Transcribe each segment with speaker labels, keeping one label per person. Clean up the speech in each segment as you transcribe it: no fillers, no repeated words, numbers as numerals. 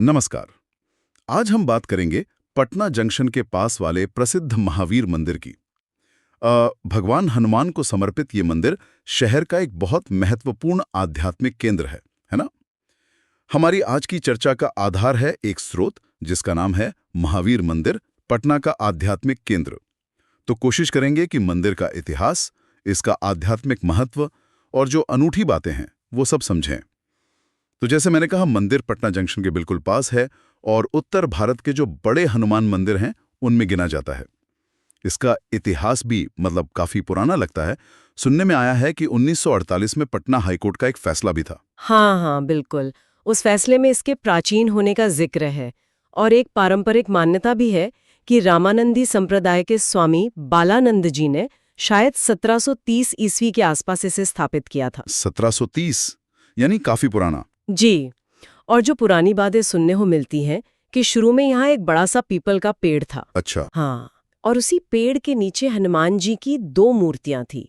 Speaker 1: नमस्कार। आज हम बात करेंगे पटना जंक्शन के पास वाले प्रसिद्ध महावीर मंदिर की। भगवान हनुमान को समर्पित ये मंदिर शहर का एक बहुत महत्वपूर्ण आध्यात्मिक केंद्र है ना? हमारी आज की चर्चा का आधार है एक स्रोत जिसका नाम है महावीर मंदिर, पटना का आध्यात्मिक केंद्र। तो कोशिश करेंगे कि मंदिर का इतिहास, इसका आध्यात्मिक महत्व और जो अनूठी बातें हैं वो सब समझें। तो जैसे मैंने कहा, मंदिर पटना जंक्शन के बिल्कुल पास है और उत्तर भारत के जो बड़े हनुमान मंदिर हैं उनमें गिना जाता है। इसका इतिहास भी काफी पुराना लगता है। सुनने में आया है कि 1948 में पटना हाईकोर्ट का एक फैसला भी था।
Speaker 2: हाँ, बिल्कुल। उस फैसले में इसके प्राचीन होने का जिक्र है और एक पारंपरिक मान्यता भी है कि रामानंदी संप्रदाय के स्वामी बालानंद जी ने शायद 1730 ईस्वी के आसपास इसे स्थापित किया था।
Speaker 1: 1730 यानी काफी पुराना।
Speaker 2: जी। और जो पुरानी बातें सुनने को मिलती हैं कि शुरू में यहाँ एक बड़ा सा पीपल का पेड़ था।
Speaker 1: अच्छा।
Speaker 2: हाँ, और उसी पेड़ के नीचे हनुमान जी की 2 मूर्तियां थी।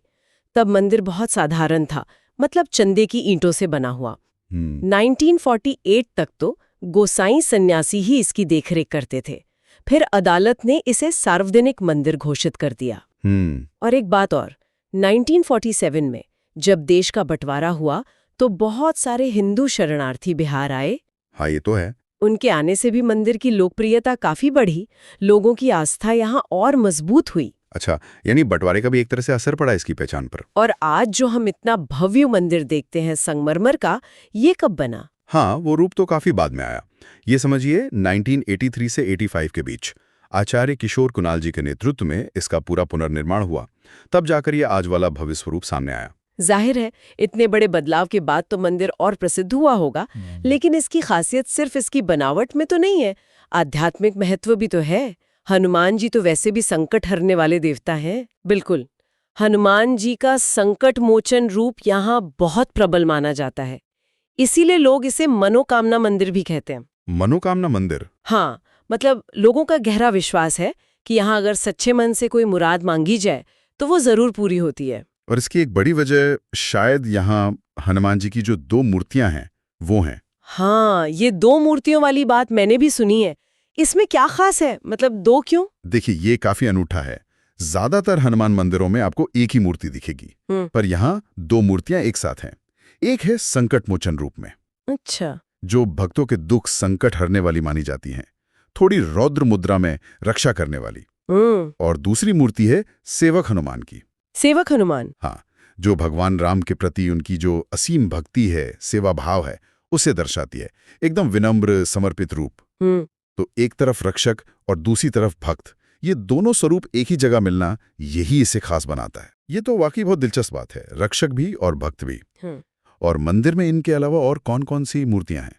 Speaker 2: तब मंदिर बहुत साधारण था, चंदे की ईंटों से बना हुआ। 1948 तक तो गोसाई सन्यासी ही इसकी देखरेख करते थे। फिर अदालत ने इसे सार्वजनिक मंदिर घोषित कर दिया। और एक बात और, 1947 में जब देश का बंटवारा हुआ तो बहुत सारे हिंदू शरणार्थी बिहार आए।
Speaker 1: हाँ, ये तो है।
Speaker 2: उनके आने से भी मंदिर की लोकप्रियता काफी बढ़ी, लोगों की आस्था यहाँ और मजबूत हुई।
Speaker 1: अच्छा, यानी बंटवारे का भी एक तरह से असर पड़ा इसकी पहचान पर।
Speaker 2: और आज जो हम इतना भव्य मंदिर देखते हैं संगमरमर का, ये कब बना?
Speaker 1: हाँ, वो रूप तो काफी बाद में आया। ये समझिए 1983 से 85 के बीच आचार्य किशोर कुणाल जी के नेतृत्व में इसका पूरा पुनर्निर्माण हुआ। तब जाकर ये आज वाला भव्य स्वरूप सामने आया।
Speaker 2: जाहिर है, इतने बड़े बदलाव के बाद तो मंदिर और प्रसिद्ध हुआ होगा, लेकिन इसकी खासियत सिर्फ इसकी बनावट में तो नहीं है, आध्यात्मिक महत्व भी तो है। हनुमान जी तो वैसे भी संकट हरने वाले देवता हैं। बिल्कुल, हनुमान जी का संकट मोचन रूप यहाँ बहुत प्रबल माना जाता है। इसीलिए लोग इसे मनोकामना मंदिर भी कहते हैं।
Speaker 1: मनोकामना मंदिर?
Speaker 2: हाँ, लोगों का गहरा विश्वास है कि यहाँ अगर सच्चे मन से कोई मुराद मांगी जाए तो वो जरूर पूरी होती है।
Speaker 1: और इसकी एक बड़ी वजह शायद यहाँ हनुमान जी की जो 2 मूर्तियां हैं वो हैं।
Speaker 2: हाँ, ये 2 मूर्तियों वाली बात मैंने भी सुनी है। इसमें क्या खास है? 2 क्यों?
Speaker 1: देखिए, ये काफी अनूठा है। ज्यादातर हनुमान मंदिरों में आपको एक ही मूर्ति दिखेगी, पर यहाँ 2 मूर्तियां एक साथ हैं। एक है संकट मोचन रूप में।
Speaker 2: अच्छा।
Speaker 1: जो भक्तों के दुख संकट हरने वाली मानी जाती हैं, थोड़ी रौद्र मुद्रा में रक्षा करने वाली। और दूसरी मूर्ति है सेवक हनुमान की।
Speaker 2: सेवक हनुमान?
Speaker 1: हाँ, जो भगवान राम के प्रति उनकी जो असीम भक्ति है, सेवा भाव है, उसे दर्शाती है। एकदम विनम्र, समर्पित रूप। तो एक तरफ रक्षक और दूसरी तरफ भक्त, ये दोनों स्वरूप एक ही जगह मिलना, यही इसे खास बनाता है। ये तो वाकई बहुत दिलचस्प बात है, रक्षक भी और भक्त भी। और मंदिर में इनके अलावा और कौन-कौन सी मूर्तियां हैं?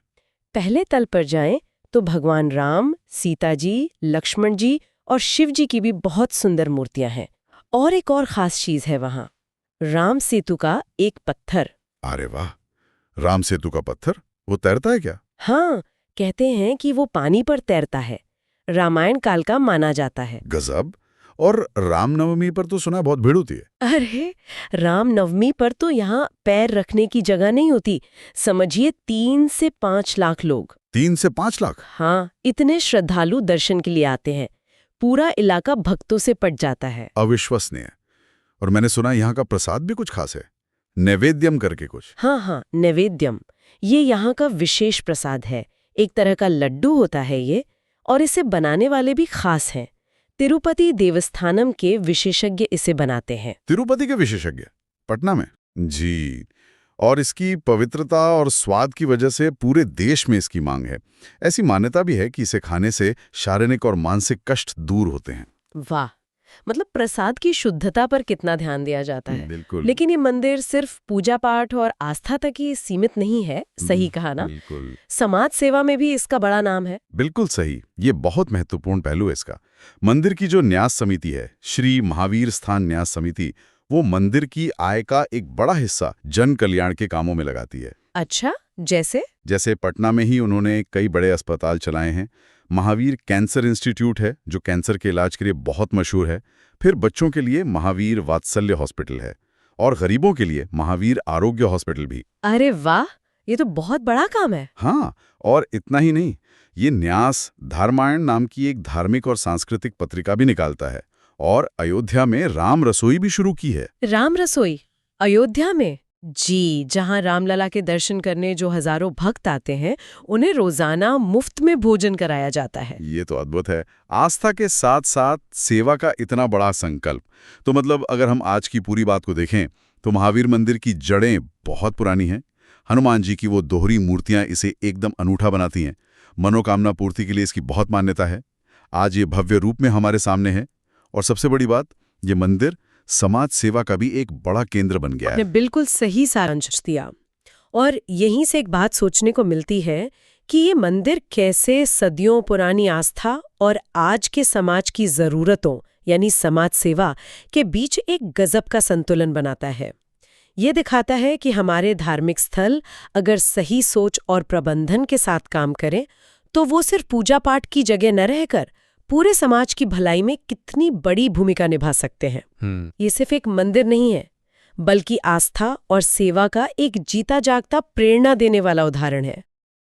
Speaker 2: पहले तल पर जाएं तो भगवान राम, सीता जी, लक्ष्मण जी और शिव जी की भी बहुत सुंदर मूर्तियां हैं। और एक और खास चीज है वहां, राम सेतु का एक पत्थर।
Speaker 1: अरे वाह, राम सेतु का पत्थर? वो तैरता है क्या?
Speaker 2: हाँ, कहते हैं कि वो पानी पर तैरता है। रामायण काल का माना जाता है।
Speaker 1: गजब। और रामनवमी पर तो सुना बहुत भीड़ होती है।
Speaker 2: अरे, रामनवमी पर तो यहाँ पैर रखने की जगह नहीं होती। समझिए 3 से 5 लाख लोग।
Speaker 1: 3 से 5 लाख?
Speaker 2: हाँ, इतने श्रद्धालु दर्शन के लिए आते हैं। पूरा इलाका भक्तों से पट जाता है।
Speaker 1: अविश्वसनीय। और मैंने सुना यहाँ का प्रसाद भी कुछ खास है, नैवेद्यम करके कुछ।
Speaker 2: हाँ, नैवेद्यम, ये यहाँ का विशेष प्रसाद है। एक तरह का लड्डू होता है ये, और इसे बनाने वाले भी खास हैं। तिरुपति देवस्थानम के विशेषज्ञ इसे बनाते हैं।
Speaker 1: तिरुपति के विशेषज्ञ पटना में? जी। और इसकी पवित्रता और स्वाद की वजह से पूरे देश में इसकी मांग है। ऐसी मान्यता भी है कि इसे खाने से शारीरिक और मानसिक कष्ट दूर होते हैं।
Speaker 2: वाह, प्रसाद की शुद्धता पर कितना ध्यान दिया जाता है।
Speaker 1: बिल्कुल।
Speaker 2: लेकिन ये मंदिर सिर्फ पूजा पाठ और आस्था तक ही सीमित नहीं है। सही कहा ना?
Speaker 1: बिल्कुल।
Speaker 2: समाज सेवा में भी इसका बड़ा नाम है।
Speaker 1: बिल्कुल सही। ये बहुत महत्वपूर्ण पहलू है इसका। मंदिर की जो न्यास समिति है, श्री महावीर स्थान न्यास समिति, वो मंदिर की आय का एक बड़ा हिस्सा जन कल्याण के कामों में लगाती है।
Speaker 2: अच्छा, जैसे
Speaker 1: पटना में ही उन्होंने कई बड़े अस्पताल चलाए हैं। महावीर कैंसर इंस्टीट्यूट है जो कैंसर के इलाज के लिए बहुत मशहूर है। फिर बच्चों के लिए महावीर वात्सल्य हॉस्पिटल है और गरीबों के लिए महावीर आरोग्य हॉस्पिटल भी।
Speaker 2: अरे वाह, ये तो बहुत बड़ा काम है।
Speaker 1: हाँ, और इतना ही नहीं, ये न्यास धर्मायण नाम की एक धार्मिक और सांस्कृतिक पत्रिका भी निकालता है और अयोध्या में राम रसोई भी शुरू की है।
Speaker 2: राम रसोई अयोध्या में? जी, जहां रामलला के दर्शन करने जो हजारों भक्त आते हैं उन्हें रोजाना मुफ्त में भोजन कराया जाता है।
Speaker 1: ये तो अद्भुत है। आस्था के साथ साथ सेवा का इतना बड़ा संकल्प। तो मतलब अगर हम आज की पूरी बात को देखें तो महावीर मंदिर की जड़ें बहुत पुरानी हैं। हनुमान जी की वो दोहरी मूर्तियां इसे एकदम अनूठा बनाती हैं। मनोकामना पूर्ति के लिए इसकी बहुत मान्यता है। आज ये भव्य रूप में हमारे सामने है और सबसे बड़ी बात, ये मंदिर समाज सेवा का भी एक बड़ा केंद्र बन गया
Speaker 2: आपने
Speaker 1: है।
Speaker 2: बिल्कुल सही सारांश दिया। और यहीं से एक बात सोचने को मिलती है कि ये मंदिर कैसे सदियों पुरानी आस्था और आज के समाज की जरूरतों यानी समाज सेवा के बीच एक गजब का संतुलन बनाता है। ये दिखाता है कि हमारे धार्मिक स्थल अगर सही सोच और प्रबंधन के साथ काम करें तो वो सिर्फ पूजा पाठ की जगह न रहकर पूरे समाज की भलाई में कितनी बड़ी भूमिका निभा सकते हैं। ये सिर्फ एक मंदिर नहीं है, बल्कि आस्था और सेवा का एक जीता जागता प्रेरणा देने वाला उदाहरण है।